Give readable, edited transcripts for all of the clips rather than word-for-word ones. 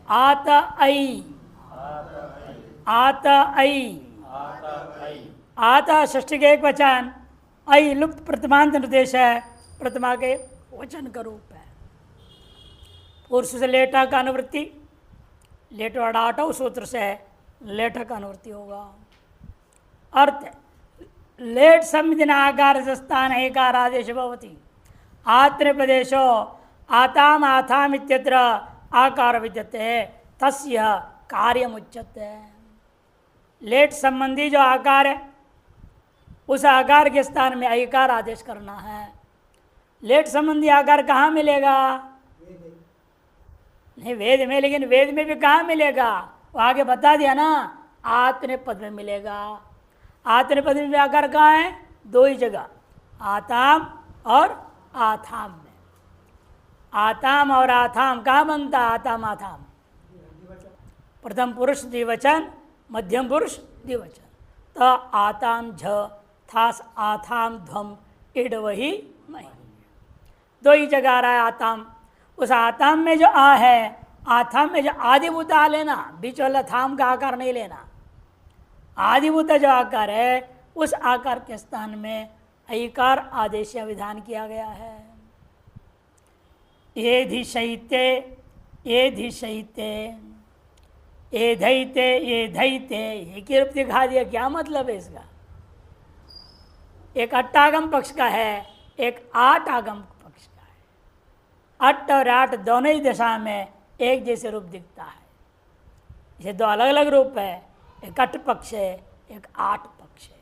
आत ऐ, आत ऐ, आत षष्ठी के एक वचन, ऐ लुप्त प्रतिमांत निर्देश है, प्रतिमा के वचन का रूप है। पुरुष से लेटा का अनुवृत्ति, लेटो अडाटो सूत्र से लेट का अनुवृत्ति होगा। अर्थ लेट संविधिन आकार स्थान एकार आदेश भवति। आत्र प्रदेशो आताम आथाम इत्यत्र आकार विद्यते तस्य कार्यम उच्यते। लेट संबंधी जो आकार है उस आकार के स्थान में ऐकार आदेश करना है। लेट संबंधी आकार कहाँ मिलेगा? नहीं वेद में, लेकिन वेद में भी कहाँ मिलेगा? वो आगे बता दिया ना, आत्ने पद में मिलेगा। आत्ने पद में आकार कहाँ है? दो ही जगह, आताम और आथाम में। आताम और आथाम कहाँ बनता? आताम आथाम। प्रथम पुरुष द्विवचन, मध्यम पुरुष द्विवचन। त आताम झ थास आथाम ध्वम इड वही मही, दो ही जगह आ रहा है आताम। उस आताम में जो आ है, आथाम में जो आदिभूत आ लेना, बीच वाला थाम का आकार नहीं लेना। आदिभूत जो आकार है उस आकार के स्थान में ऐकार आदेश विधान किया गया है। ये धिशैते, ये धिशैते, ये धैते, ये धैते, ये की रूप दिखा दिया। क्या मतलब है इसका? एक अट्टागम पक्ष का है, एक आठ आगम पक्ष का है। अट्ट और आठ दोनों ही दिशा में एक जैसे रूप दिखता है। ये दो अलग अलग रूप है, एक अट्ठ पक्ष है, एक आठ पक्ष है।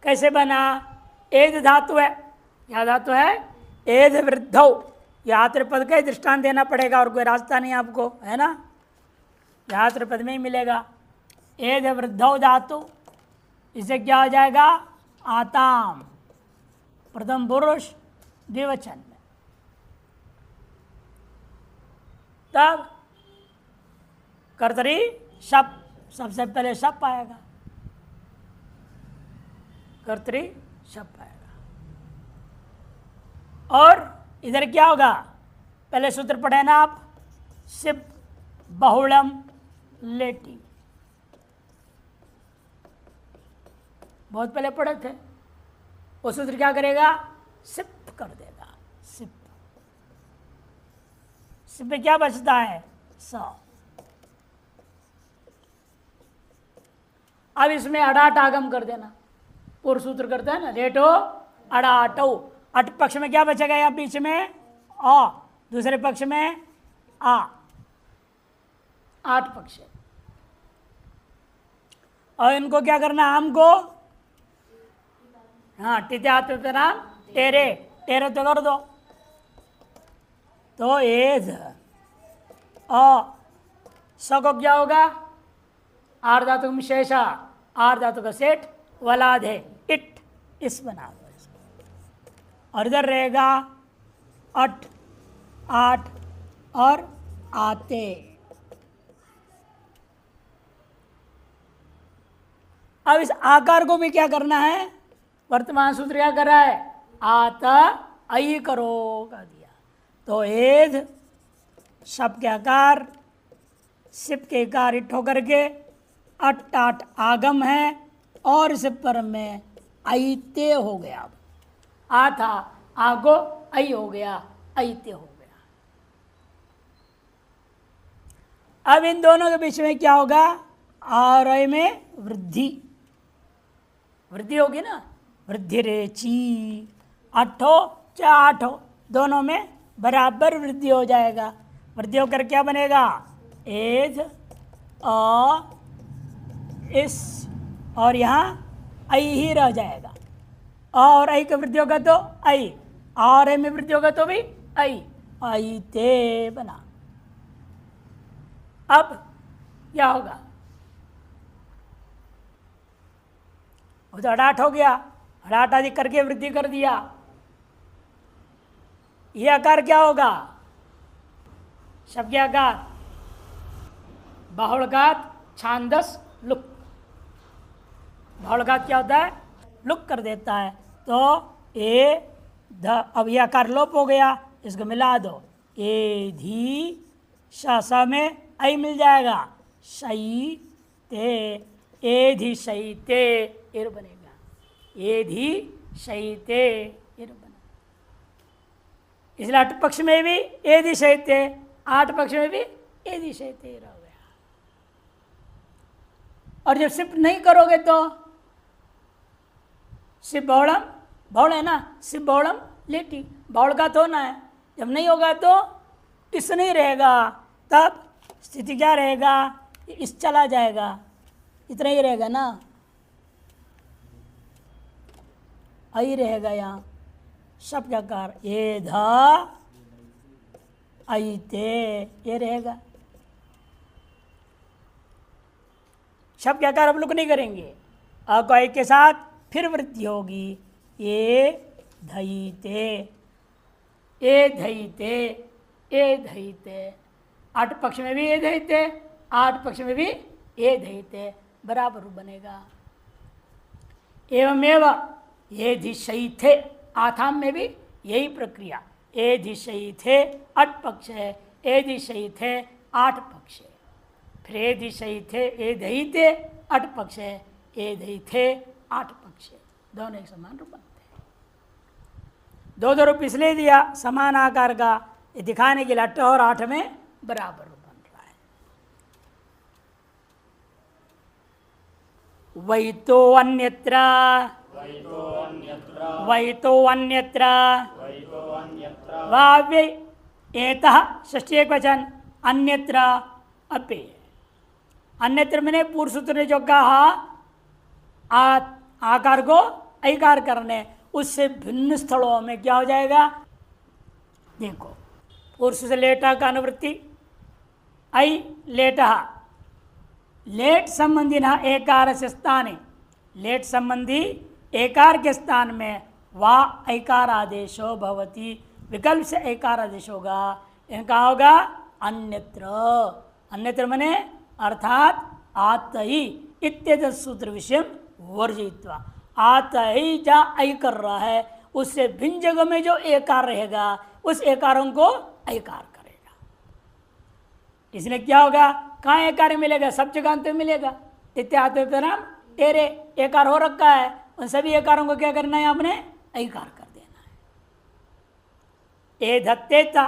कैसे बना? एद धातु है। क्या धातु है? एद वृद्धौ। यात्र पद का ही दृष्टांत देना पड़ेगा और कोई रास्ता नहीं आपको, है ना? यात्र पद में ही मिलेगा। एद वृद्धौ धातु, इसे क्या हो जाएगा? आताम, प्रथम पुरुष द्विवचन में। तब कर्तरी शप, सबसे पहले शप आएगा, कर्तरी शप आएगा। और इधर क्या होगा? पहले सूत्र पढ़े ना आप, सिप बहुलम लेटी, बहुत पहले पढ़े थे। वो सूत्र क्या करेगा? सिप कर देगा, सिप। सिप में क्या बचता है? स। अब इसमें अडाट आगम कर देना, पूर्व सूत्र करते हैं ना, लेटो अडाटो। अट पक्ष में क्या बचेगा? या बीच में आ, दूसरे पक्ष में आ, आठ पक्ष। और इनको क्या करना? आम को, हाँ, टिते आत्म नाम टेरे, टेरे तो कर दो। तो एध स को क्या होगा? आर धातु का शेषा, आर धातु का सेठ, वलाद है इट, इस बना दो। और इधर रहेगा अट, आठ और आते। अब इस आकार को भी क्या करना है? वर्तमान सूत्र क्या कर रहा है? आत ऐ करो का दिया। तो एध शब के आकार, सिप के आकार इट होकर के अट आठ आगम है और इस पर में ऐते हो गया। आ था, आगो ऐ हो गया, ऐते हो गया। अब इन दोनों के बीच में क्या होगा? और ऐ में वृद्धि, वृद्धि होगी ना, वृद्धि रेची। अठो चाहे आठो, दोनों में बराबर वृद्धि हो जाएगा। वृद्धि होकर क्या बनेगा? एध अ इस, और यहाँ ऐ ही रह जाएगा। और ऐ का वृद्धि होगा तो ऐ, और ऐ में वृद्धि होगा तो भी ऐ, ऐते बना। अब क्या होगा? वो तो अडाट हो गया, अडाट आदि करके वृद्धि कर दिया। ये आकार क्या होगा? शब्द के आकार बाहुलघात छांदस लुक। बाहुलघात क्या होता है? लुक कर देता है। तो ए ध, अब यह आकार लोप हो गया, इसको मिला दो। ए धी स में ऐ मिल जाएगा, शई ते, एधि शईते एर बनेगा, एधि शईते एर बना। इसलिए अठ पक्ष में भी एधि शईते, आठ पक्ष में भी एधि शईते एर हो गया। और जब सिप नहीं करोगे तो सिप बहुड़म, बहुड़ है ना, सिप बहुड़म लेटी, बहुड़ का तो होना है। जब नहीं होगा तो इस नहीं रहेगा, तब स्थिति क्या रहेगा, इस चला जाएगा, इतना ही रहेगा ना, आई रहेगा यहाँ सब क्या कार, ये धा ऐते ये रहेगा। शब्द क्या कार हम लोग नहीं करेंगे, अकय के साथ फिर वृद्धि होगी, ये धईते, ए धईते, ए धईते, आठ पक्ष में भी ए धईते, आठ पक्ष में भी ए धईते बराबर बनेगा। एवमेव ये धिशईथे, आथाम में भी यही प्रक्रिया, ए धिशईथे अठ पक्ष है, ए धिशईथे आठ पक्ष है, फिर ए धिशईथे ए धईते अठ पक्ष है, ए धईथे आठ पक्ष है, दोनों एक समान रूप बनते हैं। दो दो रूप इसलिए दिया समान आकार का, ये दिखाने के लिए 8 और 8 में बराबर रूप बन रहा है। वैतो अन्यत्र, वैतो अन्यत्र, वाव्य एतः षष्ठी एक वचन, अन्यत्र अपि, अन्यत्र मैंने पूर्व सूत्र ने जो कहा आकार को ऐकार करने, उससे भिन्न स्थलों में क्या हो जाएगा, देखो पूर्व से लेटा का अनुवृत्ति, ऐ लेटा, लेट संबंधी न एकार से स्थाने, लेट संबंधी एकार के स्थान में वा ऐकार आदेशो भवति, विकल्प से ऐकार आदेश होगा, इनका होगा अन्यत्र, अन्यत्र मने अर्थात आतई इत्यादि सूत्र विषय वर्जित्वा, आतई जहाँ ऐ कर रहा है उससे भिन्न जगह में जो एकार रहेगा उस एकारों को ऐकार करेगा। इसलिए क्या होगा, कहाँ एकार मिलेगा, सब जगह अंत में मिलेगा, इत्यादि तेरे एकार हो रखा है, उन सभी एकारों को क्या करना है, आपने ऐकार कर देना है। ए धत्ते था,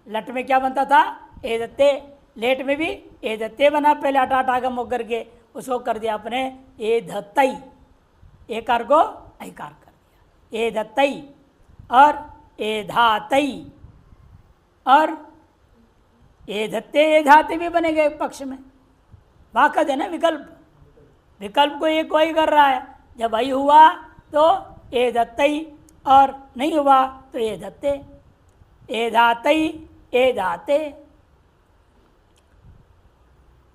लट में क्या बनता था, ए दत्ते, लेट में भी ए दत्ते बना, पहले अटागम होकर के उसको कर दिया आपने ए धत्तई, एकार को ऐकार कर दिया, ए धत्तई और ए धातई, और ए धत्ते ए धाते भी बनेगा एक पक्ष में, वाकद है ना विकल्प, विकल्प को एक वही कर रहा है, जब आई हुआ तो ए दत्तई और नहीं हुआ तो ए धत्ते, ए धातई ए धाते,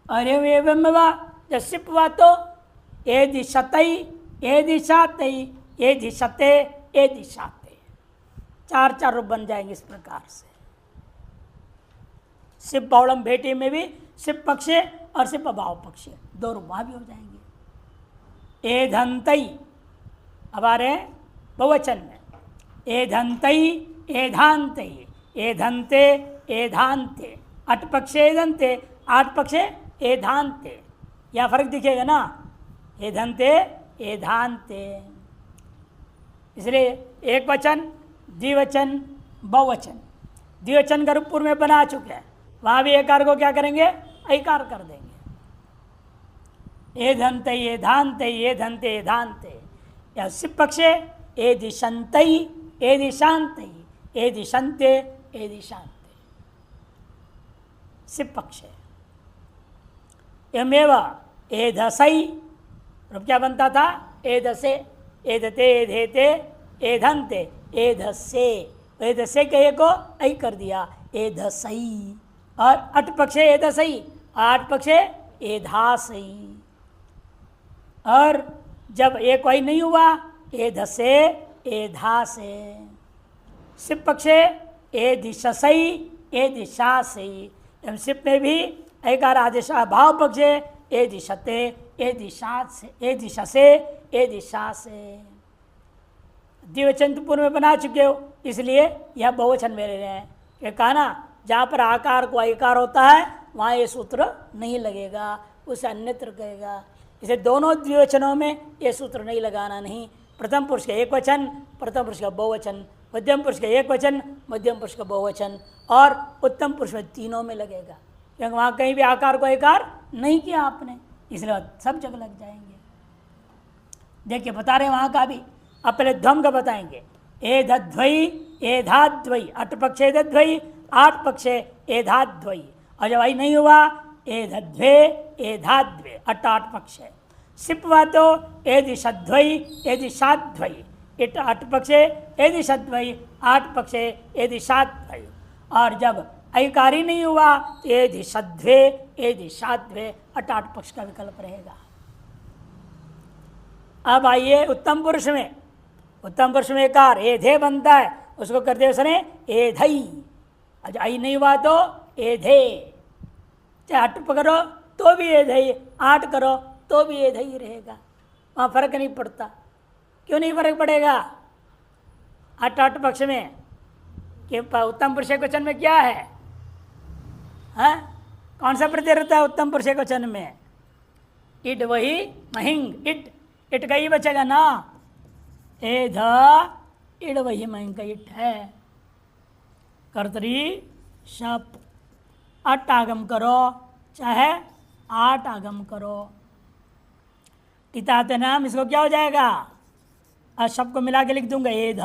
अरे एवं जब सिप हुआ तो ए दिशतई ए दिशातई ए दिशते ए दिशाते, चार चार रूप बन जाएंगे इस प्रकार से। सिप बहुड़म भेटी में भी सिप पक्ष और सिप अभाव पक्ष दो रूप वहाँ भी हो जाएंगे। ए धंतई अब आ रहे बहुवचन में, ए धंतई ए धांतई, ए धंते ए धांते, अठ पक्षे ए धंते, आठ पक्षे ए धांते, या फर्क दिखेगा ना, ए धंते ए धांते। इसलिए एक वचन द्विवचन बहुवचन, द्विवचन का रूप पूर्व में बना चुके हैं, वहां भी एकार को क्या करेंगे, ऐकार कर देंगे। ए धंते ए धांते ए धंते ए धांते, या सिप पक्षे ए दिशंतई ए दिशांतई ए दिशंते ए दिशांते, सिप पक्षे। एमेव ए धसई रूप क्या बनता था, ए दसे ए धते ए धेते ए धंते ए धसे, ए धसे के को ऐ कर दिया ए धसई, और अठ पक्षे ए दसई, आठ पक्षे ए धासई, और जब एक वही नहीं हुआ ए धसे ए धासे, सिप पक्षे ए दिशसई ए दिशासई, सिप में भी ऐकार आदेश भाव पक्षे ए दिशते ए दिशा से ए दिशा से ए दिशा से। द्विवचन तो पूर्व में बना चुके हो, इसलिए यह बहुवचन में ले रहे हैं कि कहा ना जहाँ पर आकार को आकार होता है वहाँ ये सूत्र नहीं लगेगा, उसे अन्यत्र कहेगा। इसे दोनों द्विवचनों में ये सूत्र नहीं लगाना नहीं। प्रथम पुरुष का एक वचन, प्रथम पुरुष का बहुवचन, मध्यम पुरुष का एक वचन, मध्यम पुरुष का बहुवचन, और उत्तम पुरुष में तीनों में लगेगा, क्योंकि वहाँ कहीं भी आकार को आकार नहीं किया आपने, इसलिए सब जगह लग जाएंगे। देखिए बता रहे वहाँ का भी। अब पहले ध्वम का बताएंगे। एधध्वई एधाध्वई, अट पक्षे एधध्वई, आठ पक्षे एधाध्वई। और जब आई नहीं हुआ एधध्वे एधाध्वे, अट आठ पक्ष है। सिप हुआ तो एदिशध्वई एदिशाध्वई, इट अट पक्षे एदिशध्वई, आठ पक्षे एदिशाध्वई। और जब ऐकारी नहीं हुआ तो एदिशध्वे एदिशाध्वे, अट आठ पक्ष का विकल्प रहेगा। अब आइए उत्तम पुरुष में। उत्तम पुरुष में कार एधे बनता है, उसको करते उसने एधई। अच्छा आई नहीं हुआ तो एधे, चाहे अट पकड़ो तो भी एधई, आठ करो तो भी एधई रहेगा, वहाँ फर्क नहीं पड़ता। क्यों नहीं फर्क पड़ेगा? अट अट पक्ष में कि उत्तम पुरुष वचन में क्या है? हाँ, कौन सा प्रत्यय रहता है उत्तम पुरुष वचन में? इट वही महिंग, इट का ही बचेगा ना। एध इड वही महिंग का इट है। कर्तरी शप, अट आगम करो चाहे आठ आगम करो। टिताते नाम, इसको क्या हो जाएगा? और शब्द को मिला के लिख दूंगा एध,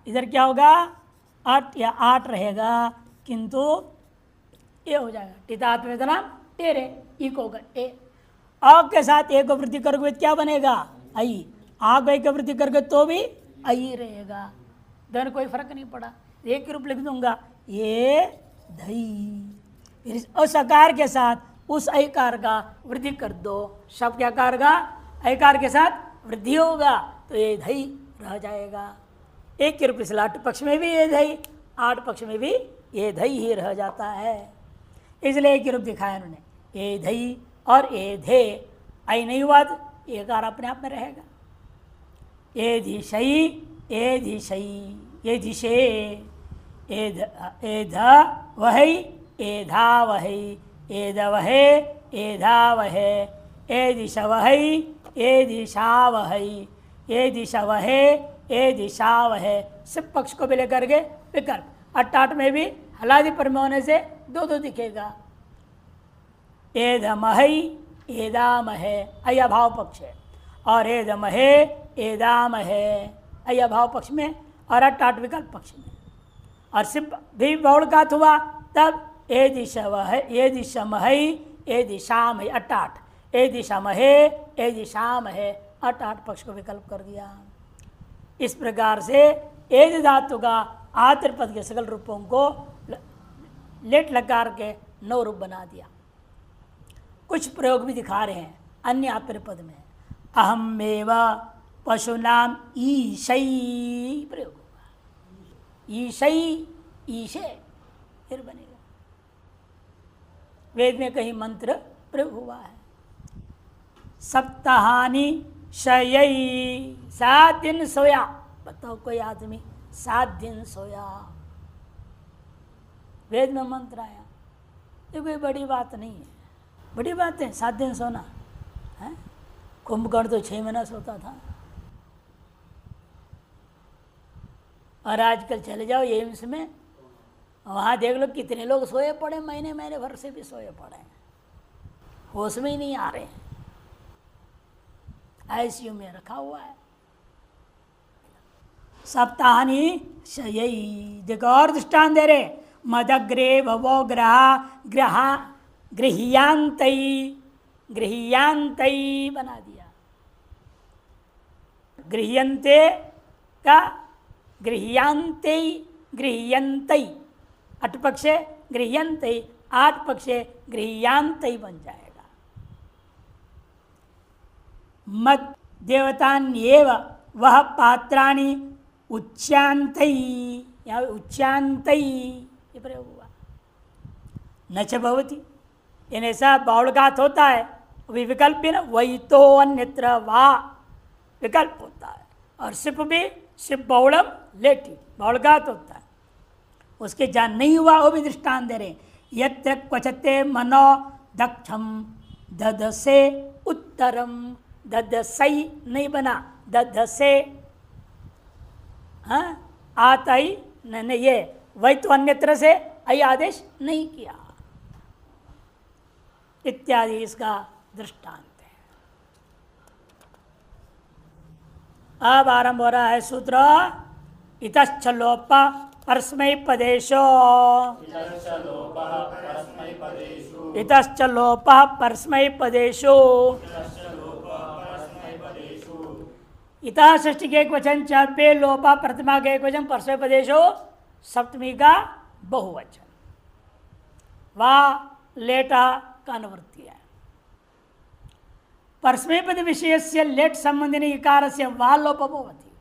इधर क्या होगा? अट या आठ रहेगा, किंतु ए हो जाएगा। टितात में नाम टेरे, ई को होगा ए। आ के साथ ए को वृद्धि करोगे क्या बनेगा? आई। आ को एक वृद्धि करोगे तो भी आई रहेगा, दोनों कोई फर्क नहीं पड़ा। एक रूप लिख दूंगा ये धई। उस आकार के साथ उस ऐकार का वृद्धि कर दो, शब्द के आकार का ऐकार के साथ वृद्धि होगा तो ये धई रह जाएगा। एक के रूप से आठ पक्ष में भी ये धई, आठ पक्ष में भी ये धई ही रह जाता है। इसलिए एक रूप दिखाया उन्होंने, ए धई और ए धे। आई नहीं हुआ तो एकार अपने आप में रहेगा। ए धिशई ए धिशई, ए धिशे, ए ध वही ए धा वही, ए द वहे ए धा वहे, ए दिश वही ए दिशा वही, ए दिशा वहे ए दिशा वहे। सब पक्ष को भी लेकर के विकल्प। अट्ठाठ में भी हलादि पर में होने से दो दो दिखेगा। एधमहई एदामहे, अय भाव पक्ष है, और एधमहे एदामहे अय भाव पक्ष में, और अट्ठाठ विकल्प पक्ष में। और सिर्फ भी बहुलकात हुआ तब ए दिशमहे ए दिशमहई ए दिशामहे, अट्ठाठ ए दिशामहे ए दिशामहे, अट्ठाठ पक्ष को विकल्प कर दिया। इस प्रकार से एज धातु का आतर पद के सकल रूपों को लेट लकार के 9 रूप बना दिया। कुछ प्रयोग भी दिखा रहे हैं अन्य आतर पद में। अहमेव पशुनाम ईशई प्रयोग होगा, ईशई ईशे फिर बनेगा। वेद में कहीं मंत्र प्रयोग हुआ है। सप्ताहानि शयई, 7 दिन सोया। बताओ कोई आदमी 7 दिन सोया, वेद में मंत्र आया। ये कोई बड़ी बात नहीं है। बड़ी बात है 7 दिन सोना है? कुंभकर्ण तो 6 महीना सोता था। और आजकल चले जाओ एम्स में, वहाँ देख लो कितने लोग सोए पड़े, महीने महीने भर से भी सोए पड़े, होश में ही नहीं आ रहे हैं, आईसीयू में रखा हुआ है। सप्ताहानि शयई, देखो और दृष्टान दे रहे। मदग्रे भवो ग्रहा ग्रहा गृह्यांतई, गृह्यांतई बना दिया। गृह्यन्ते का गृह्यांते गृह्यन्तई, अट पक्षे गृह्यन्तई, आठ पक्षे गृह्यांतई बन जाएगा। मद देवतान्येव वह पात्राणि उच्चान्तई, यहाँ उच्चान्तई ये प्रयोग हुआ। न च भवति, यानी ऐसा बाउलघात होता है, भी विकल्प भी ना, वही तो अन्यत्र वा विकल्प होता है। और सिप भी सिप बहुलम लेटी बाउलघात होता है। उसके जहाँ नहीं हुआ वो भी दृष्टांत दे रहे। यत्र क्वचते मनो दक्षम ददसे उत्तरम, ददसई नहीं बना, ददसे, हाँ आता ही नहीं, ये वही तो अन्यत्र से आई आदेश नहीं किया इत्यादि इसका दृष्टांत है। अब आरंभ हो रहा है सूत्र इतश्च लोप परस्मै पदेशो, इतश्च लोप परस्मै पदेशो, इतः षष्ठी के एक वचन पे लोपा प्रतिमा के एक वचन परस्मै पदेशो सप्तमी का बहुवचन, वा लेटा का अनुवृत्ति है। परस्मै पद विषय से लेट संबंधिनी इकार से वा लोप भवति।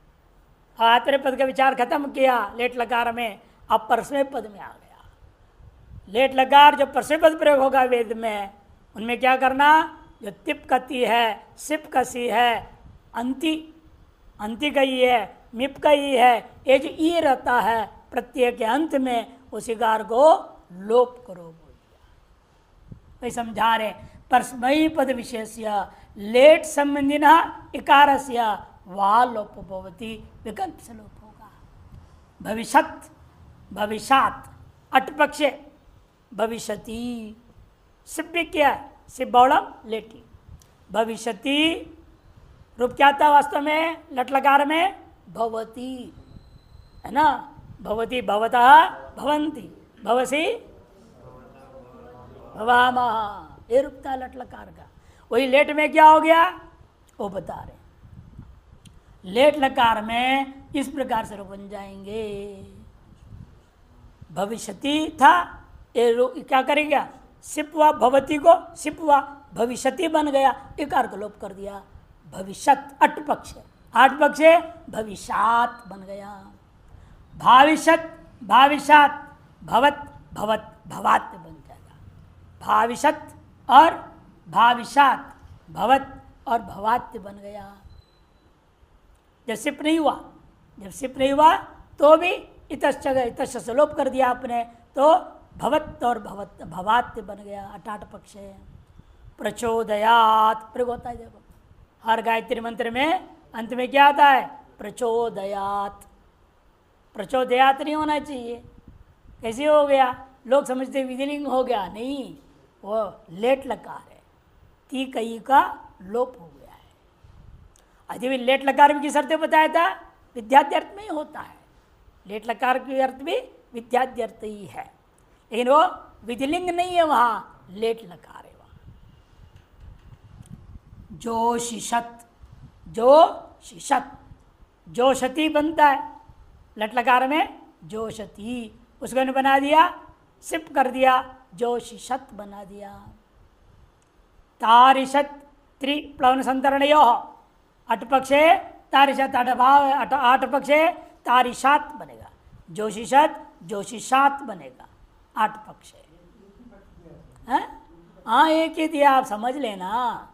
आत्मनेपद पद का विचार खत्म किया लेट लकार में, अब परस्मै पद में आ गया। लेट लकार जो परस्मै पद प्रयोग होगा वेद में, उनमें क्या करना, जो तिप कती है, सिप कसी है, अंति कही है, मिप कही है, ये जो ई रहता है प्रत्यय के अंत में, उस इकार को लोप करो बोल दिया। वही समझा रहे परस्मै पद विशेष्य लेट संबंधिना इकारस्य वा लोप भवति, विकल्प से लोप होगा। भविष्यत, भविष्यात, अटपक्षे, भविष्यति, सिप्पी क्या है, सिप बहुलम लेटी, भविष्यति रूप क्या था वास्तव में लट लकार में, भवती है ना, भवती भवतः भवंती, भवसी भवामः, ये रूप था लट लकार का। वही लेट में क्या हो गया वो बता रहे, लेट लकार में इस प्रकार से रूप बन जाएंगे। भविष्यति था, ये क्या करेगा, सिप हुआ, भवती को सिप हुआ, भविष्यति बन गया, इकार को लोप कर दिया, भविष्यत अट पक्ष, आठ पक्षे भविष्यात बन गया। भाविष्यत, भाविष्यात, भवत, भवत, भवात बन जाएगा। भाविष्यत और भाविष्यात, भवत और भवात बन गया। जब सिप नहीं हुआ, जब सिप नहीं हुआ तो भी इतश्च इतश्च से लोप कर दिया आपने, तो भवत और भवत भवात बन गया, अटाट पक्ष है। प्रचोदयात प्रयोग होता है, देखो हर गायत्री मंत्र में अंत में क्या आता है, प्रचोदयात। प्रचोदयात नहीं होना चाहिए, कैसे हो गया, लोग समझते विधिलिंग हो गया, नहीं, वो लेट लकार है, ती कई का लोप हो गया है। अभी लेट लकार भी किस अर्थ में बताया था, विद्याद्यर्थ में ही होता है, लेट लकार के अर्थ भी विद्याद्यर्थ ही है, लेकिन वो विधिलिंग नहीं है, वहाँ लेट लकार है। जोशिषत, जोशिषत, जोशति बनता है लट लकार में, जोशति, उसको बना दिया, सिप कर दिया, जोशिषत बना दिया। तारिषत त्रिप्लवन संतरणयो, अट पक्षे तारिषत, अटभाव आठ पक्षे तारिषात बनेगा, जोशिषत जोशिषात बनेगा, आठ पक्षे। हाँ एक ही दिया, आप समझ लेना,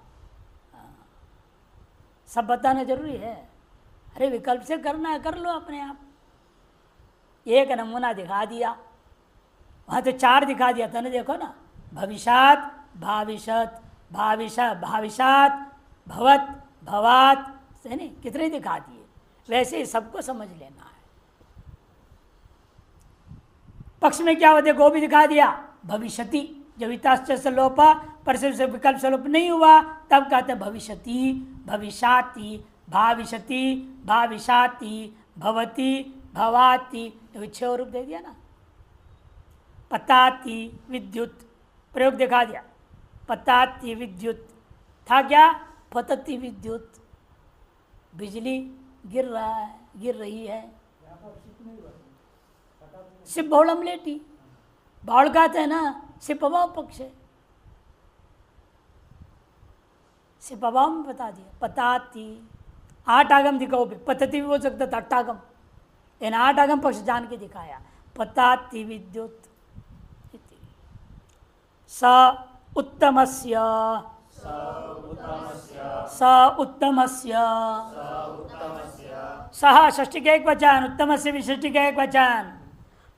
सब बताना जरूरी है। अरे विकल्प से करना है, कर लो अपने आप। एक नमूना दिखा दिया, वहाँ तो चार दिखा दिया था ना, देखो ना, भविष्यात, भाविषत, भाविषात, भवत, भवात, है नहीं, कितने दिखा दिए, वैसे ही सबको समझ लेना है। पक्ष में क्या होते, गो भी दिखा दिया, भविष्यति, जब इताश्च से लोपा पर से विकल्प से लोप नहीं हुआ, तब कहते भविष्यति, भविष्याति, भाविष्यति, भाविषाति, भवति, भवाति, तो 6 रूप दे दिया ना। पताति विद्युत प्रयोग दिखा दिया, पताति विद्युत था क्या, पतति विद्युत, बिजली गिर रहा है, गिर रही है। सिप बहुलम लेटी, बाढ़ कहते हैं ना, सिप अभाव पक्ष है, सिप अभाव में बता दिया। पताति, 8 आगम दिखाओ, पतति भी बोल सकता था, 8 आगम, इन 8 आगम पक्ष जान के दिखाया। पताति विद्युत, स उत्तमस्य, स उत्तमस्य, सह षष्ठी का एक वचन, उत्तमस्य भी षष्ठी का एक वचन,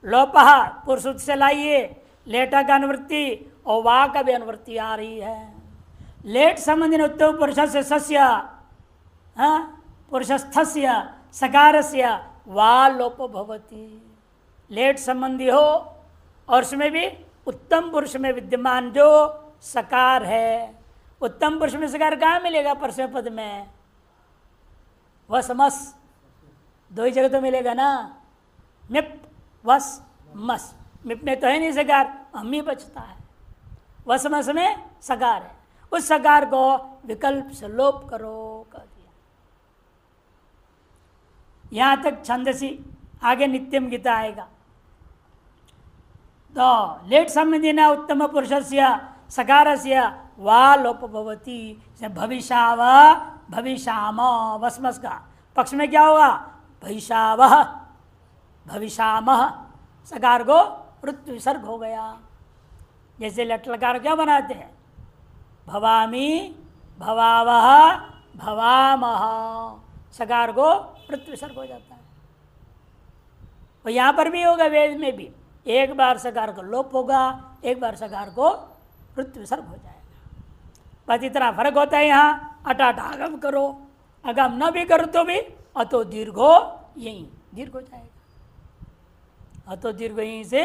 लोपः पुरुष से लाइए, लेटा का अनुवृत्ति और वा का भी अनुवृत्ति आ रही है। लेट संबंधी उत्तम पुरुष से सस्य पुरुषस्थस्य सकारस्य वा लोप भवति। लेट संबंधी हो और उसमें भी उत्तम पुरुष में विद्यमान जो सकार है, उत्तम पुरुष में सकार कहाँ मिलेगा? परसों पद में वस मस, दो ही जगह तो मिलेगा ना। मिप वस मस, मिप में तो है नहीं सकार, हम ही बचता है। वस मस में सकार है, उस सकार को विकल्प से लोप करो कर दिया। यहां तक छंदसी, आगे नित्यम गीता आएगा। तो लेट संबंधी न उत्तम पुरुषस्य सकारस्य वा लोप भवति। भविष्याव भविष्याम, वसमस का पक्ष में क्या होगा? भविष्यावह भविष्यामह, सकार को वृत्त विसर्ग हो गया। जैसे लट लकार क्या बनाते हैं? भवामी भवावह भवामह, सकार को वृत्त विसर्ग हो जाता है। और यहाँ पर भी होगा, वेद में भी एक बार सकार को लोप होगा, एक बार सकार को वृत्त विसर्ग हो जाएगा। बस इतना फर्क होता है। यहाँ अटाट आगम करो, अगम न भी करो तो भी अतो दीर्घो यहीं दीर्घ हो जाएगा। अतो दीर्घ यहीं से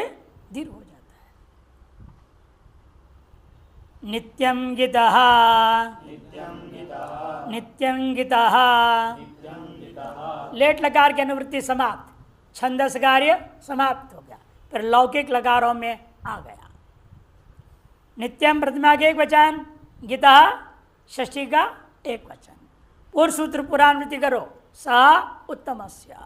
दीर्घ हो जाता है। नित्यं गितः नित्यं गितः, लेट लकार की अनुवृत्ति समाप्त, छंदस कार्य समाप्त हो गया, फिर लौकिक लकारों में आ गया। नित्यम प्रतिमा के एक वचन, गीता षष्ठी का एक वचन। पूर्व सूत्र पुराणवृत्ति करो, सा उत्तमस्य।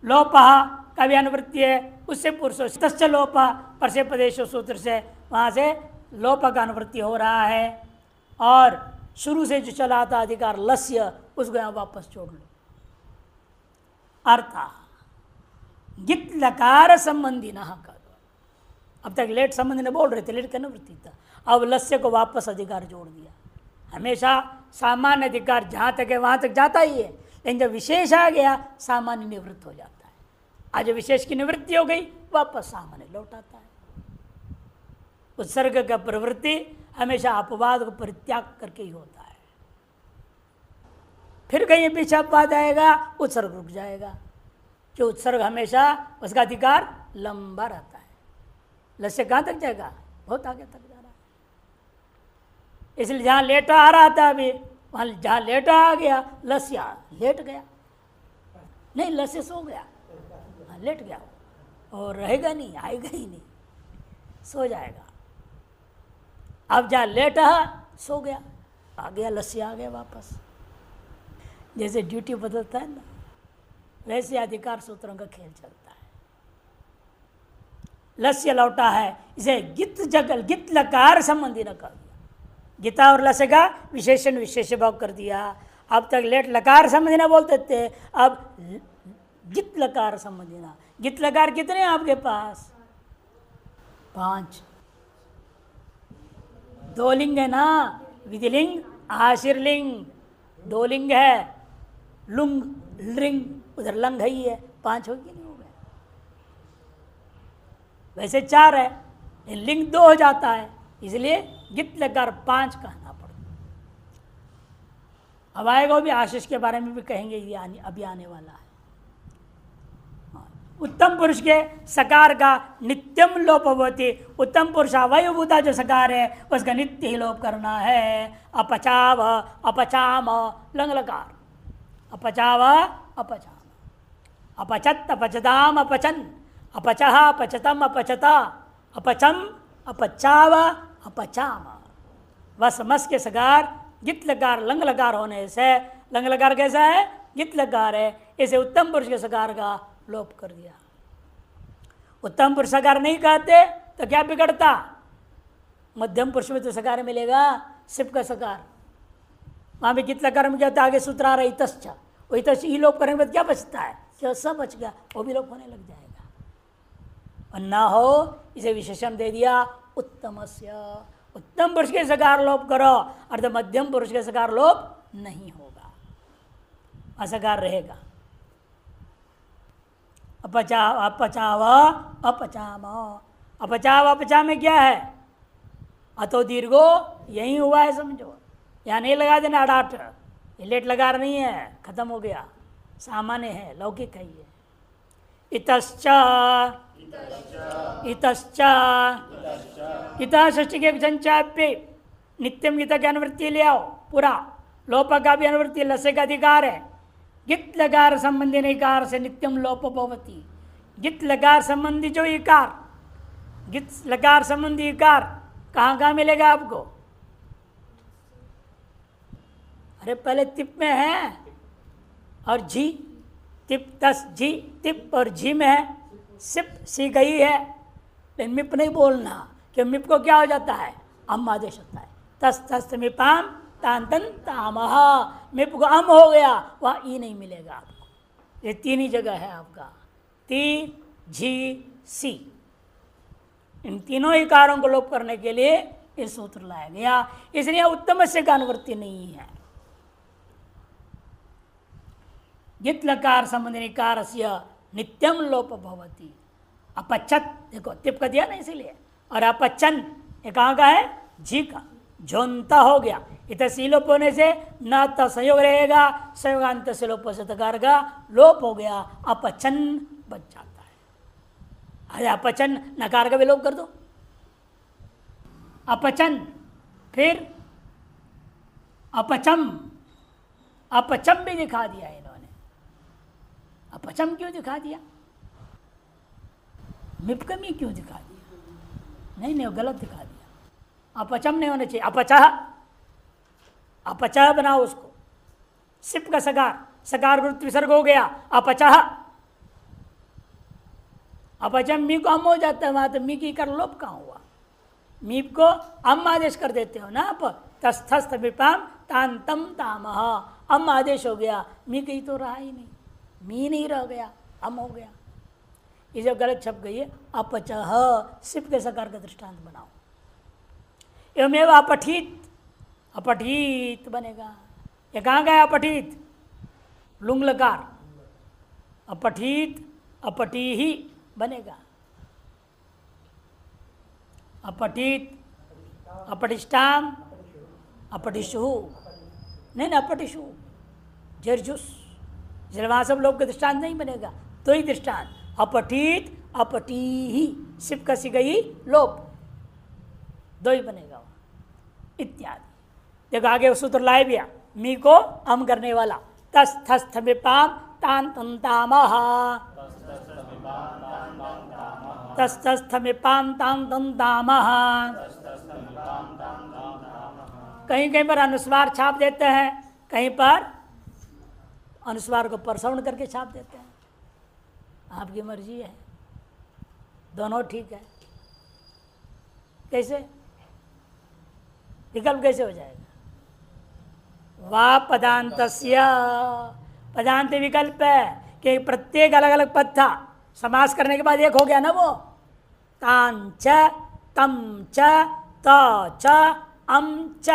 लोपः का भी अनुवृत्ति है, उससे पुरुष तस्य लोपः परसे प्रदेश सूत्र से वहाँ से लोप का अनुवृत्ति हो रहा है। और शुरू से जो चला था अधिकार लस्य, उसको यहाँ वापस जोड़ लो। अर्था गित लकार संबंधी न कर दो। अब तक लेट संबंधी ने बोल रहे थे, लेट का अनुवृत्ति था, अब लस्य को वापस अधिकार जोड़ दिया। हमेशा सामान्य अधिकार जहाँ तक है वहाँ तक जाता ही है, लेकिन जब विशेष आ गया सामान्य निवृत्त हो जाता है। आज विशेष की निवृत्ति हो गई, वापस सामान्य लौट आता है। उत्सर्ग का प्रवृत्ति हमेशा अपवाद को परित्याग करके ही होता है। फिर कहीं पीछे अपवाद आएगा, उत्सर्ग रुक जाएगा। जो उत्सर्ग हमेशा उसका अधिकार लंबा रहता है। लस्य कहाँ तक जाएगा? बहुत आगे तक जा रहा है। इसलिए जहाँ लेटा आ रहा था अभी, वहाँ जहाँ लेटा आ गया लस्य लेट गया, नहीं लस्य सो गया, हाँ लेट गया, और रहेगा नहीं, आएगा ही नहीं, सो जाएगा। अब जहाँ लेटा सो गया, आ गया लस्य, आ गया वापस। जैसे ड्यूटी बदलता है ना, वैसे अधिकार सूत्रों का खेल चलता है। लस्य लौटा है, इसे गित जगल गित लकार संबंधी न कर दिया। गीता और लस्य का विशेषण विशेष भाव कर दिया। अब तक लेट लकार संबंधी ना बोलते थे, अब गित लकार संबंधी ना। गित लकार कितने हैं आपके पास? 5। 2 लिंग है ना, विधिलिंग आशीर्लिंग, 2 लिंग है, लुंग लिंग, उधर लंग है ही है, 5 होगी नहीं हो गए। वैसे 4 है, लिंग 2 हो जाता है, इसलिए गित लकार 5 कहना पड़ता। अब आएगा भी, आशीष के बारे में भी कहेंगे, ये अभी आने वाला है। उत्तम पुरुष के सकार का नित्यम लोप होती। उत्तम पुरुष अवयभूता जो सकार है उसका नित्य ही लोप करना है। अपचाव अपचाम लंग लकार, अपचाव अपचाम, अपचत अपचताम अपचन, अपचह अपचतम अपचता, अपचम अपचाव अपचाम। वस मस के सकार गित लकार लंग लकार होने से, लंग लकार कैसा है? गित लकार है, इसे उत्तम पुरुष के सकार का लोप कर दिया। उत्तम पुरुष सकार नहीं कहते तो क्या बिगड़ता? मध्यम पुरुष में तो सकार मिलेगा, सिप का सकार। वहां भी गित लकार में क्या होता है? आगे सूत्र आ रहा है इतश्च, वही तस् ई लोप करने के बाद क्या बचता है? क्या सब बच गया, वो भी लोप होने लग जाएगा। और ना हो इसे विशेषण दे दिया उत्तमस्य। उत्तम पुरुष के सकार लोप करो, अर्थात मध्यम पुरुष के सकार लोप नहीं होगा, असकार रहेगा। अपचाव अपचाव अपचाम। अपचाव अपचा में क्या है? अतो दीर्घो यही हुआ है समझो। यहाँ नहीं लगा देना अडाट, ये लेट लगा नहीं है, खत्म हो गया, सामान्य है, लौकिक है ये। इतश्च इतश्च इतः षष्ठी के संचाप्य नित्यम गीता की अनुवृत्ति ले आओ पूरा। लोप का भी अनुवृत्ति लस्य का अधिकार है। गित लकार संबंधी इकार से नित्यम लोप भवती। गित लकार संबंधी जो इकार, गित लकार संबंधी इकार कहाँ कहाँ मिलेगा आपको? अरे पहले तिप में है और झी, तिप तस झी, तिप और झी में है, सिप सी गई है। लेकिन मिप नहीं बोलना, कि मिप को क्या हो जाता है? अम आदेश होता है। तस तस्त मिपाम तांतन तामह, मिप को अम हो गया, वहाँ ई नहीं मिलेगा आपको। ये तीन ही जगह है आपका, ती झी सी। इन तीनों ही कारों को लोप करने के लिए ये सूत्र लाया गया। इसलिए उत्तम से का अनुवृत्ति नहीं है। गित लकार संबंधी निकार नित्यम लोप भवती। अपच्छत देखो तिप का दिया ना इसीलिए, और अपच्छन ये कहाँ का है? जी का, झोंता हो गया। इतना सी लोप होने से न तो संयोग रहेगा, संयोगांत से लोप से तकार का लोप हो गया, अपच्छन बच जाता है। अरे अपचन नकार का भी लोप कर दो, अपचन, फिर अपचम, अपचम भी दिखा दिया इन्होंने। अपचम क्यों दिखा दिया? मिपकमी क्यों दिखा दिया? नहीं नहीं, वो गलत दिखा दिया। अपचम नहीं होना चाहिए, अपचह, अपचह बनाओ उसको। सिप का सकार, सकार वृत्त विसर्ग हो गया, अपचह। अपचम मी को अम हो जाता है, वहां तो मी की कर लोप कहाँ हुआ? मी को अम आदेश कर देते हो ना आप। तस्थस्थ विपाम तांतम तामह, अम आदेश हो गया, मी कहीं तो रहा ही नहीं, मी नहीं रह गया, अम हो गया। ये जब गलत छप गई है, अपचह, सिप के सकार का दृष्टांत बनाओ। एवं अपठित, अपठित बनेगा। ये कहाँ गया अपठित? लुंग लकार, अपठित अपटी ही बनेगा। अपठित, अपटिष्टाम, अपटिशु, नहीं ना अपटिशु, जर्जुस, वहाँ सब लोग का दृष्टांत नहीं बनेगा, तो ही दृष्टांत। अपठित अपटी ही, सिप का सी गई लोप, दो ही बनेगा इत्यादि। देखो आगे सूत्र लाए भी, मी को अम करने वाला। तस्थस्थ विपाम तान तंतामह, तस्थस्थ विपाम तान तंतामह। कहीं कहीं पर अनुस्वार छाप देते हैं, कहीं पर अनुस्वार को परसवण करके छाप देते हैं। आपकी मर्जी है, दोनों ठीक है। कैसे विकल्प कैसे हो जाएगा? वा पदांतस्य, पदांत विकल्प है कि प्रत्येक अलग अलग पद था, समास करने के बाद एक हो गया ना वो। तांच तम च त च अम च,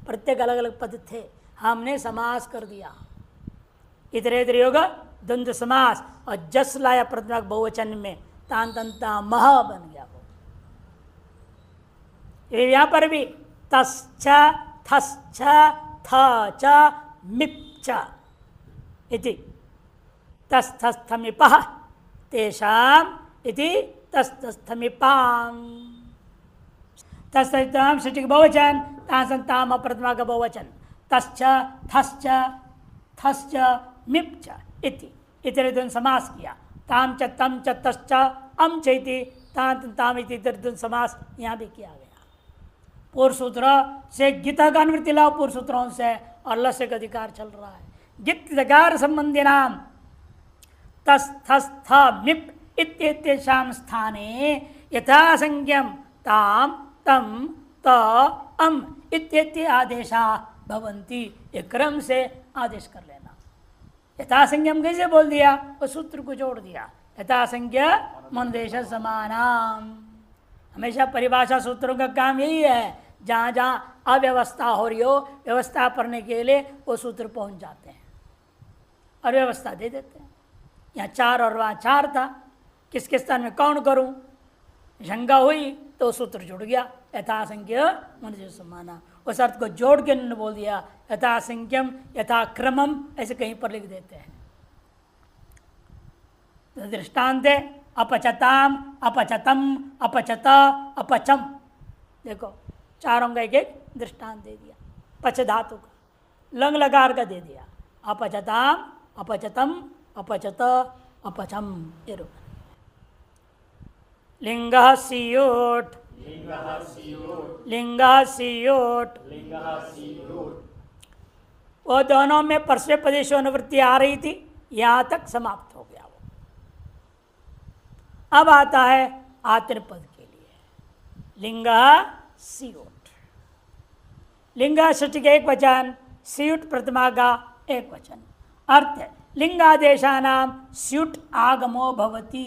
प्रत्येक अलग अलग पद थे, हमने समास कर दिया। इतरेतर योग द्वंद्व समास, और जस लाया प्रतिमाक बहुवचन में, तान तंता मह बन गया वो। यहां पर भी तश्च थश्च थ च मिप च इति तस्थस्थमिपः तेषाम इति तस्थस्थमिपाम। तस्थस्थम षष्ठी का बहुवचन, ताम प्रतिमा का बहुवचन। तश्च थश्च थश्च मिप च इति, इतरे समास किया। ताम च तम च तश्च अम चैति ताम इति इतरे समास यहाँ भी किया गया। पूर्व सूत्र से गित का अनुवृत्ति लाओ पूर्व सूत्रों से, और लस्य का अधिकार चल रहा है। गित लकार संबंधी नाम तस्थ मिप इत्येतेषां स्थाने यथासंज्ञम ताम तम त अम इत्येते आदेशा भवन्ति। एक क्रम से आदेश कर लेना। यथासंज्ञम कैसे बोल दिया? वो सूत्र को जोड़ दिया। यथासंज्ञ मनुदेश समानाम। हमेशा परिभाषा सूत्रों का काम यही है, जहाँ जहाँ अव्यवस्था हो रही हो, व्यवस्था करने के लिए वो सूत्र पहुँच जाते हैं और व्यवस्था दे देते हैं। यहाँ 4 और वहाँ 4 था, किसके स्थान में कौन करूं, शंका हुई तो सूत्र जुड़ गया, यथासंख्य मनुष्य समाना। उस अर्थ को जोड़ के उन्होंने बोल दिया यथासंख्यम यथाक्रमम, ऐसे कहीं पर लिख देते हैं। तो दृष्टांत है अपचताम अपचतम अपचत अपचम, देखो चारों का एक एक दृष्टांत दे दिया। पच धातु का, लंग लकार का दे दिया, अपचताम अपचतम अपचत अपचम। ये रूप लिंग सियोट लिंग सियोट, वो दोनों में परस्पर प्रदेश अनुवृत्ति आ रही थी, यहां तक समाप्त हो गया वो। अब आता है आत्मपद के लिए, लिंग सियोट। लिंग षष्ठी का एक वचन, स्यूट प्रथमा का एक वचन। अर्थ है लिंगादेशानाम स्यूट आगमो भवति,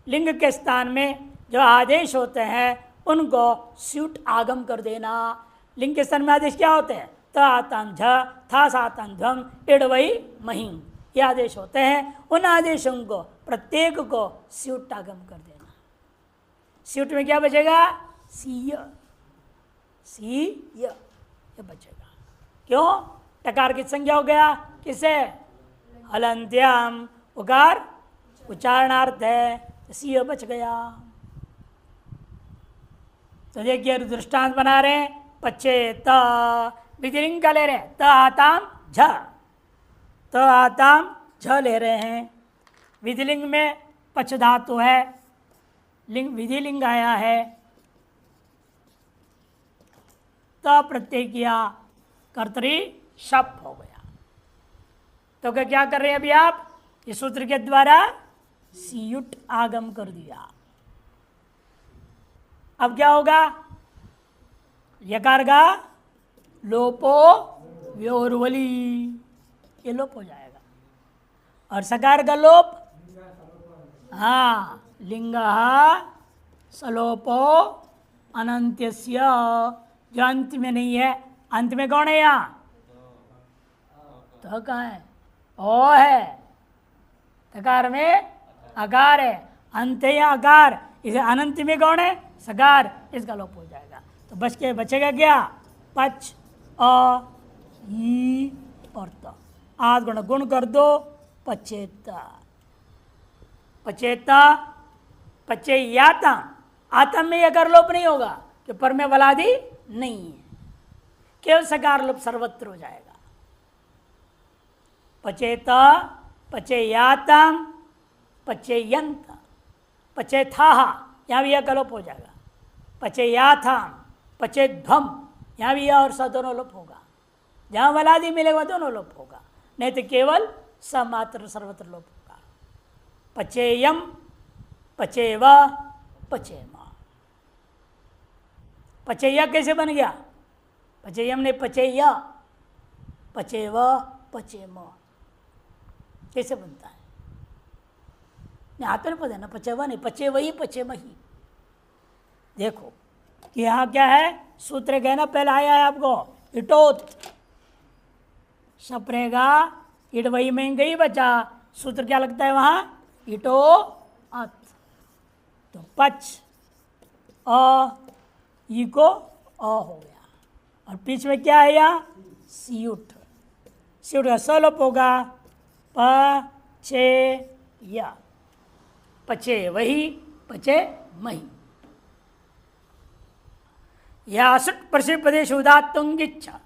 लिंग के स्थान में जो आदेश होते हैं उनको स्यूट आगम कर देना। लिंग के स्थान में आदेश क्या होते हैं, त आतम झ था सातम ध्वंग इड़वई महिंग, ये आदेश होते हैं। उन आदेशों को प्रत्येक को स्यूट आगम कर देना। स्यूट में क्या बचेगा, सीय, सी ये बचेगा। क्यों, टकार की संज्ञा हो गया, किसे, हलंत्यम, उकार उच्चारणार्थ है, सी बच गया। तो देखिए दृष्टांत बना रहे हैं, पच्चे त विधिलिंग का ले रहे हैं, त आताम झ, त आताम झ ले रहे हैं। विधिलिंग में पच धातु है, लिंग विधिलिंग आया है, त प्रत्यय किया, कर्तरी शप हो गया। तो क्या कर रहे हैं अभी आप, इस सूत्र के द्वारा सीयुट आगम कर दिया। अब क्या होगा, यकार का लोपो व्योरवली, ये लोप हो जाएगा। और सकार का लोप, हाँ, लिंग सलोपो अनंत्यस्य, जो अंत में नहीं है। अंत में कौन है यहाँ, तो कहाँ है, ओ है, तकार में अकार है, अंत है या अकार, इसे अनंत में कौन है, सकार, इसका लोप हो जाएगा। तो बचेगा क्या, पच अ ई और त, आध गुण गुण कर दो, पचेता, पचेता पचेयाता। आतम में यह कर लोप नहीं होगा कि पर में वलादि नहीं है, केवल सकार लोप सर्वत्र हो जाएगा। पचेता पचेयातम पचेयंत, पचेथा, यहाँ भी यह का लोप हो जाएगा। पचेयाथम पचेध्वम, यहाँ भी यह और स दोनों लोप होगा। जहाँ वलादि मिलेगा दोनों लोप होगा, नहीं तो केवल स मात्र सर्वत्र लोप होगा। पचेयम पचेव पचेमा, पचैया कैसे बन गया, पचेयम ने पचैया, पचेव पचेम, कैसे बनता है, आत्मपद है ना, पचेवा नहीं, पचेवही पचेमही। देखो कि यहाँ क्या है, सूत्र कहना पहले आया है आपको, इटोत सपरेगा, इटवही में गई बचा, सूत्र क्या लगता है वहां, इटो अत। तो पच अ ई को अ हो गया, और बीच में क्या है यहाँ, सीयुट, सीयुट का सलोप होगा, प छे या, पचे वही पचे मही। यासुट प्रसिद्ध प्रदेश उदात्तुंगिच्छा,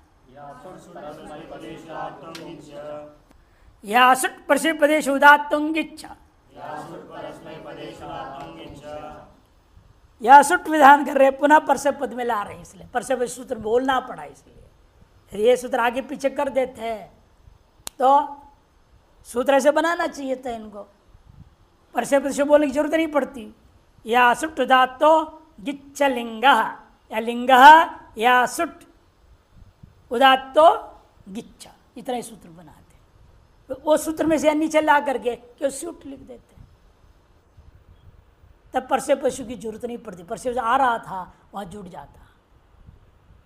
यासुट प्रसिद्ध प्रदेश उदात्तुंगिच्छा, यासुट विधान कर रहे, पुनः परसे पद में ला रहे हैं, इसलिए परसे पद सूत्र बोलना पड़ा, इसलिए ये सूत्र आगे पीछे कर देते हैं तो सूत्र ऐसे बनाना चाहिए था इनको, परसे पद से बोलने की जरूरत नहीं पड़ती। यासुट उदात्तो गिच्छ लिंग, या लिंग या सुट उदात्तो गिच्छ, इतना ही सूत्र बनाते। तो वो सूत्र में से नीचे ला करके क्यों सुट लिख देते, तब परसे पशु की जरूरत नहीं पड़ती, परसे आ रहा था वहाँ जुड़ जाता।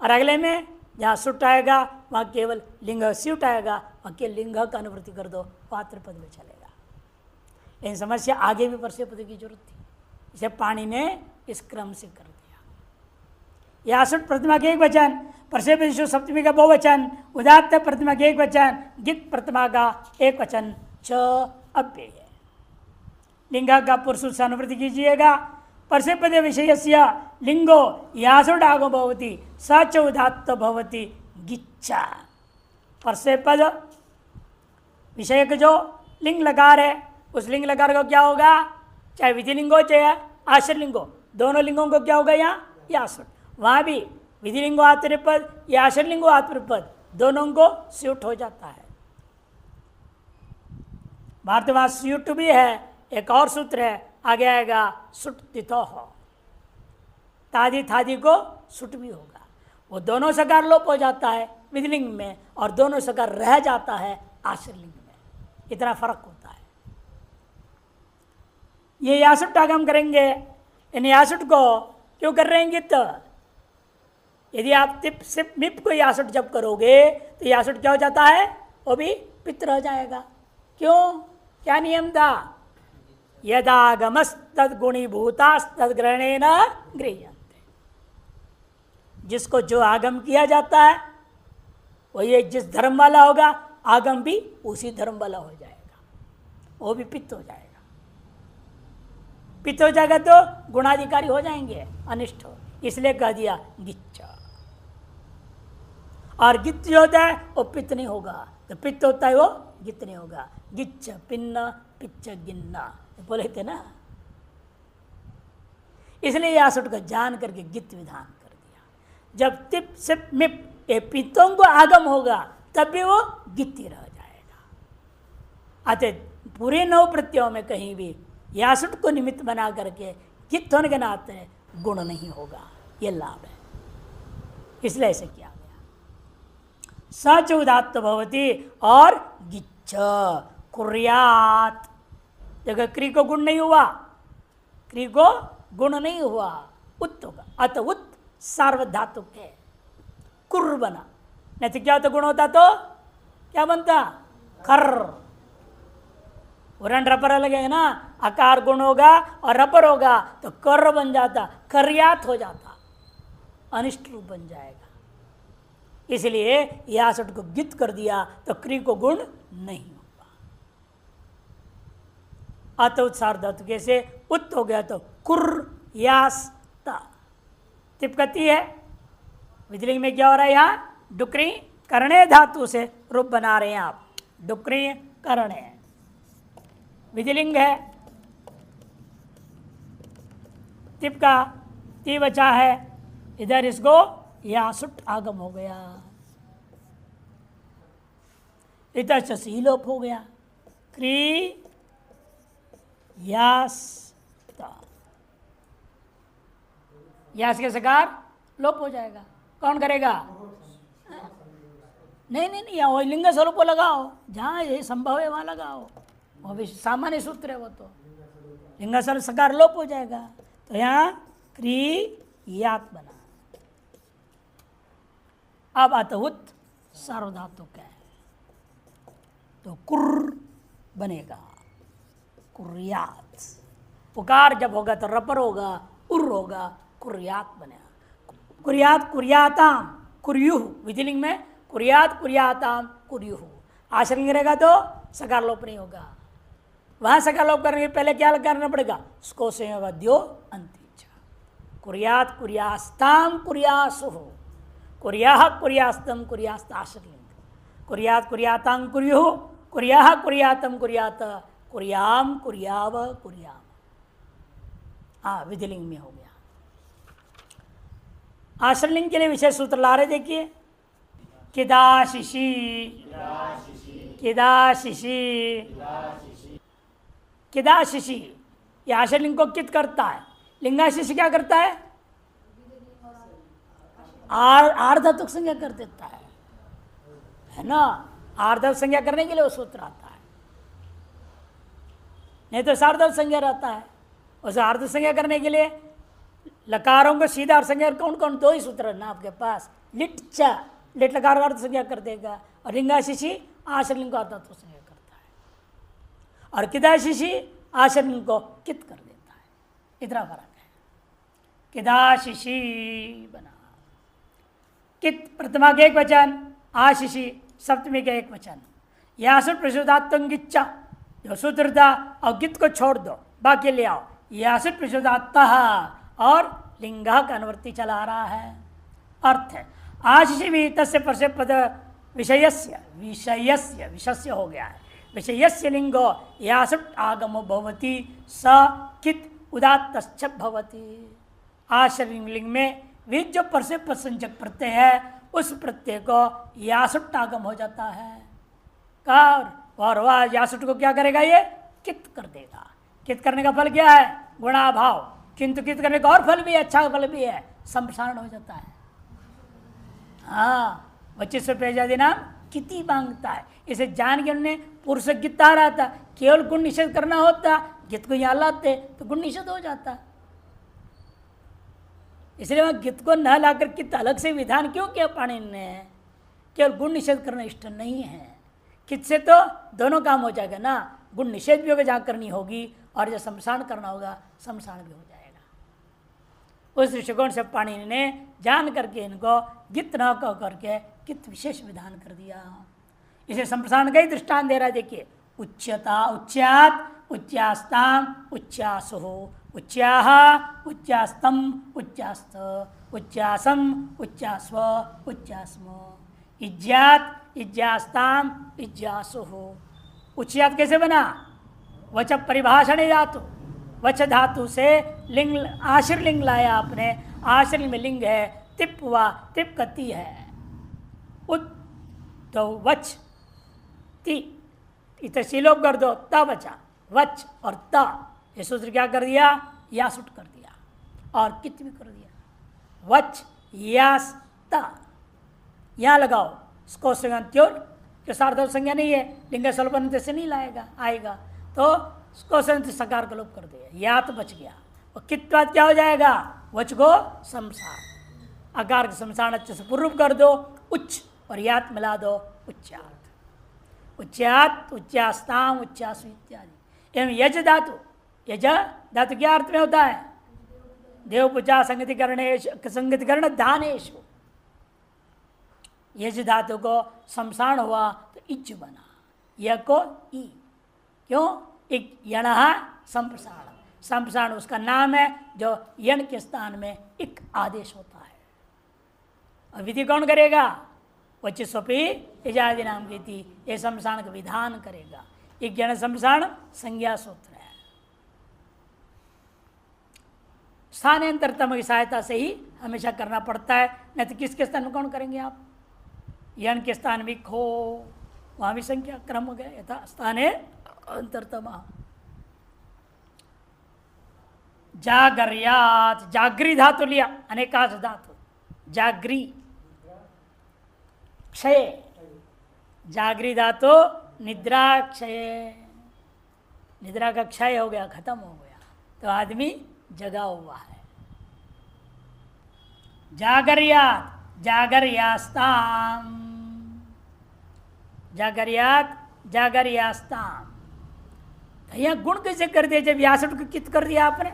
और अगले में जहाँ सुट आएगा वहाँ केवल लिंग स्यूट आएगा, वहाँ केवल लिंग का अनुवृत्ति कर दो, पात्र पद में चलेगा। लेकिन समस्या आगे भी परसे पद की जरूरत थी, इसे पाणी ने इस क्रम से कर दिया। यासुट प्रतिमा के एक वचन, परसेपदिशु सप्तमी का बहुवचन, उदात्त प्रतिमा के एक वचन, गित प्रतिमा का एक वचन, च अव्यय है। लिंगा का पुरुष से अनुवृत्ति कीजिएगा। परसेपद विषयस्य लिंगो यासुट आगो भवति स च उदात्त भवति गिच्चा। परसेपद विषय का जो लिंग लकार है, उस लिंग लकार को क्या होगा, चाहे विधि लिंग हो चाहे आश्रय लिंग हो, दोनों लिंगों को क्या होगा यहाँ यासुट। वहाँ भी विधि लिंगो आत्मपद या आश्रय लिंगो आत्मपद दोनों को स्यूट हो जाता है। भारतवास स्यूट भी है, एक और सूत्र है आगे आएगा, सुट तिथो हो, तादी थादी को सुट भी होगा। वो दोनों सकार लोप हो जाता है विधिलिंग में और दोनों सकार रह जाता है आश्रलिंग में, इतना फर्क होता है। ये यासुट आगम करेंगे, इन यासुट को क्यों कर रहे हैं तो यदि आप तिप सिप मिप को यासुट जब करोगे तो यासुट क्या हो जाता है, वो भी पित्त रह जाएगा। क्यों, क्या नियम था, यदागमस्तद गुणीभूतास्तद ग्रहणेन गृह्यन्ते। जिसको जो आगम किया जाता है वही जिस धर्म वाला होगा, आगम भी उसी धर्म वाला हो जाएगा, वो भी पित्त हो जाएगा। पित्त हो जाएगा तो गुणाधिकारी हो जाएंगे, अनिष्ट हो, इसलिए कह दिया गिच्च। और गिच्च जो होता है वो पित्त नहीं होगा, तो पित्त होता है वो गित्त नहीं होगा। गिच्च पिन्न पिच्च गिन्ना बोले थे ना, इसलिए यासुट को जान करके गित्त विधान कर दिया। जब तिप सिप मिप ये पित्तों को आगम होगा तब भी वो गित्ती रह जाएगा। अतः पूरे 9 प्रत्ययों में कहीं भी यासुट को निमित्त बना करके गित्त होने के नाते गुण नहीं होगा, ये लाभ है, इसलिए ऐसे किया गया। सच उदात्त भवति और गिच्छ कुर्यात, देखो क्री को गुण नहीं हुआ, क्री को गुण नहीं हुआ, उत्त होगा। अत उत्त सार्वधातुक है, कुर्र बना, नहीं तो क्या होता, गुण होता तो क्या बनता, कर। उरण रपर लगेगा ना, आकार गुण होगा और रपर होगा तो कर बन जाता, कर्यात हो जाता, अनिष्ट रूप बन जाएगा। इसलिए यासुट को गित कर दिया तो क्री को गुण नहीं होगा। अत उत्सार धातु कैसे उत्त हो गया तो कुर्र यास ता, तिपकती है। विधिलिंग में क्या हो रहा है, यहाँ डुक्री करणे धातु से रूप बना रहे हैं आप, डुक्री करणे विधिलिंग है, तिप का ती बचा है, इधर इसको यासुट आगम हो गया, इधर से सीलोप हो गया, क्री यास ता, यास के सकार लोप हो जाएगा। कौन करेगा, नहीं, यहाँ लिंग स्वरूप लगाओ, जहाँ ये संभव है वहाँ लगाओ, वो भी सामान्य सूत्र है, वो तो लिंग स्वरूप सकार लोप हो जाएगा। तो यहाँ क्री यात बना। अब अतहुत सार्वधातुक है तो कुर्र बनेगा, कुर्यात। पुकार जब होगा तो रपर होगा, उर्र होगा, कुर्यात बनेगा। कुर्यात कुर्याताम कुर्युः, विधिलिंग में कुर्यात कुर्याताम कुर्युः। आश्रलिंग रहेगा तो सकार लोप नहीं होगा, वहां सकार लोप करने के पहले क्या करना पड़ेगा, उसको संयोगद्यो अंतिच। कुर्यात कुर्यास्ताम कुर्यासुः, कुर्याः कुर्यास्तम कुर्यास्त आश्रलिंग, कुर्यात कुर्याताम कुर्युः, कुर्याः कुर्यातम कुर्यात, कुर्याम कुर्याव कुर्याम। हाँ, विधिलिंग में हो गया। आश्रलिंग के लिए विशेष सूत्र ला रहे, देखिए किदाशिशी, किदाशिशी, किदाशिशी, ये आश्रलिंग को कित करता है, लिंगाशिशी क्या करता है, आर्धातुक संज्ञा कर देता है ना। आर्धातुक संज्ञा करने के लिए वो सूत्र आता है, नहीं तो सार्धातुक संज्ञा रहता है। उसे आर्धातुक संज्ञा करने के लिए लकारों को सीधा अर्थ संज्ञा, कौन कौन, 2 ही सूत्र है ना आपके पास, लिट च, लिट लकार अर्थ संज्ञा कर देगा, और लिंगाशिशी आश्रलिंग को अर्धातुक संज्ञा करता है, और किदाशिशी आश्रलिंग को कित कर देता है। इतना फर्क है। किदाशिशी बना, कित प्रथमा के एक वचन, आशिषी सप्तमी के एक वचन। यासुट प्रशोदात्तंगिच्चा, जो सूत्र था और गित को छोड़ दो, बाकी ले आओ। यासुट प्रशोदात्ता और लिंगा का अनुवर्ती चला रहा है। अर्थ है आशिषी भी तस्य परसे पद विषयस्य विषयस्य विषस्य हो गया है। विषयस्य लिंगो यासुट आगमो भवति स कित उदात्तश्च भवति। आश्रलिंग लिंग में विच जो परसे पद संचक प्रत्यय है उस प्रत्यय को यासुट आगम हो जाता है। और वह यासुट को क्या करेगा, ये कित कर देगा। कित करने का फल क्या है, गुणाभाव। किंतु कित करने का और फल भी है, अच्छा फल भी है, संप्रसारण हो जाता है। हाँ, वचिस्व प्रजाति नाम किति मांगता है। इसे जान के उन्होंने पुरुष गिता रहा था, केवल गुण निषेध करना होता, गित को यहाँ लाते तो गुण निषेध हो जाता। इसलिए वह गित को न लाकर कित अलग से विधान क्यों किया पाणिनि ने। केवल गुण निषेध करना इष्ट नहीं है। कित से तो दोनों काम हो जाएगा ना, गुण निषेध भी होगा जहाँ करनी होगी, और जब शमशान करना होगा शमशान भी हो जाएगा। उस दृष्टिकोण से पाणिनि ने जान करके इनको गित न कह करके कित विशेष विधान कर दिया। इसे शमशान का ही दृष्टांत दे रहा है। देखिए, उच्यता उच्चात उच्चास्ताम उच्चासु उच्चाह उच्चास्तम उच्चास्त उच्चासम उच्चास्व उच्चास्म इज्जात इज्जास्ताम इज्जासु। उच्चात कैसे बना, वच परिभाषण धातु, वच धातु से लिंग आश्र लिंग लाया आपने। आश्र में लिंग है तिप, वा तिप कति है। उत तो वच ति, इधर सिलोप कर दो, ता बचा, वच और ता। ये सूत्र क्या कर दिया, यासुट कर दिया और कित भी कर दिया। वच यास ता, यहाँ लगाओ इसको संज्ञा के सार्थ संज्ञा नहीं है, लिंग स्वल्पन से नहीं लाएगा, आएगा तो उसको सकार का लोप कर दिया, या तो बच गया। और कित बाद क्या हो जाएगा, वच को शमशान, अकार के शमशान अच्छे से पूर्व कर दो, उच्च और यात मिला दो, उच्चात उच्चात उच्चास्ताम उच्चासु इत्यादि। एवं यज धातु, यज धातु क्या अर्थ में होता है, देवपूजा संगतिकरण दानेशु। यज धातु को शमशान हुआ तो इच बना, य को ई, क्यों, एक यण संप्रसारण, संप्रसारण उसका नाम है जो यण के स्थान में एक आदेश होता है। और विधि कौन करेगा, वचिस्वपी इजादि नाम की थी, ये शमशान का विधान करेगा। एक यण शमशान संज्ञा सूत्र है। स्थानांतरतम की सहायता से ही हमेशा करना पड़ता है, नहीं तो किसके स्थान में कौन करेंगे आप। यण के स्थान में खो, वहां भी संख्या क्रम हो गया, यथा स्थाने अंतरतमा। जागर्यात, जागरी धातु लिया, अनेकाश धातु, जागरी क्षय, जागरी धातु निद्रा क्षय, निद्रा का क्षय हो गया, खत्म हो गया तो आदमी जगा हुआ है। जागर्यात, जागर्यास्ताम, जागर्यात जागर्यास्ताम। भैया गुण कैसे कर दिया, जब यासुट को कित कर दिया आपने,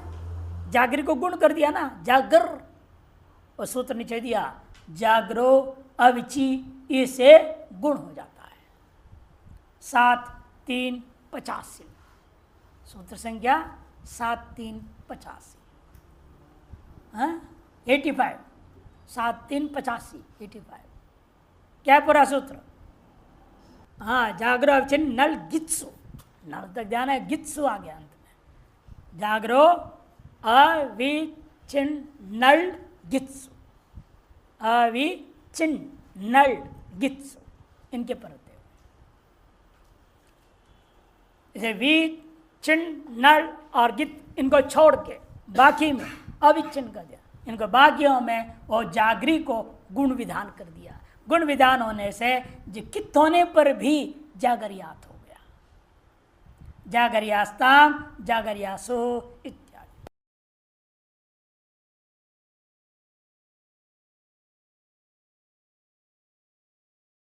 जागरी को गुण कर दिया ना, जागर, और सूत्र नीचे दिया जागरो अविची, इसे गुण हो जाता है। 7 3 85, सूत्र संख्या 7 3 85, 85, 7 3 85, 85 क्या पूरा सूत्र। हाँ, जागरो अविचिन नल गित्सु, नल तक ध्यान है, गित्सु आ गया अंत में। जागरो अविचिन नल गित्सु, अविचिन नल गित्सु, इनके परते इसे वी चिन नल और गित, इनको छोड़ के बाकी में अविचिन कर दिया, इनको बाकियों में वो जागरी को गुण विधान कर दिया। गुण विधान होने से कित होने पर भी जागरियात हो गया। जागरियास्ताम जागरियासो